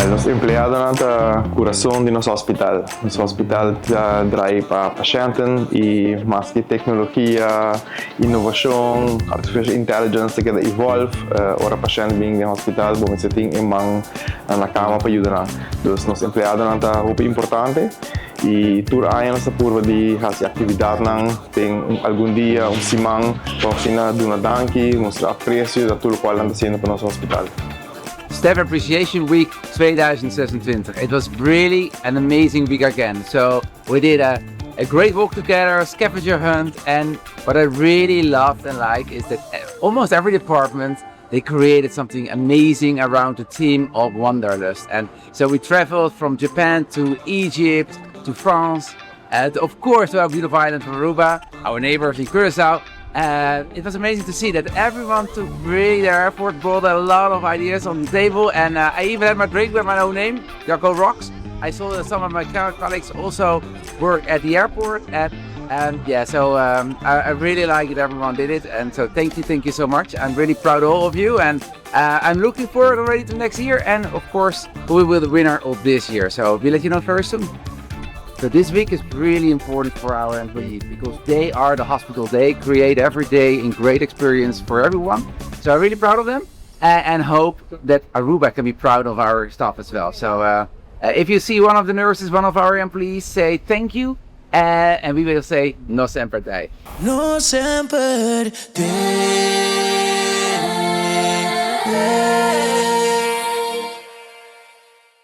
Well, os empleadonan ta coração de nosso hospital. Nosso hospital draai para patiënten e mais que tecnologia, inovação, artificial intelligence que evolve. Ora patiënt vem no hospital, bom se tem em mão na cama para ajudar. Dus nos empleadonan ta muito importante. E tur aia nossa curva de fazer atividade não tem algum dia siman para ensinar duna danki, mostrar aprecia da tudo qual anda sendo para nosso hospital. Staff Appreciation Week 2026. It was really an amazing week again. So we did a great walk together, a scavenger hunt, and what I really loved and like is that almost every department they created something amazing around the theme of Wanderlust. And so we traveled from Japan to Egypt, to France, and of course to our beautiful island of Aruba, our neighbors in Curacao. It was amazing to see that everyone took really their effort, brought a lot of ideas on the table, and I even had my drink with my own name, Jacco Rocks. I saw that some of my colleagues also work at the airport, and yeah, so I really like it, everyone did it, and so thank you so much. I'm really proud of all of you, and I'm looking forward already to next year, and of course who will be the winner of this year, so we'll let you know very soon. So this week is really important for our employees because they are the hospital. They create every day a great experience for everyone. So I'm really proud of them and hope that Aruba can be proud of our staff as well. So if you see one of the nurses, one of our employees, say thank you and we will say no semper day. No semper day.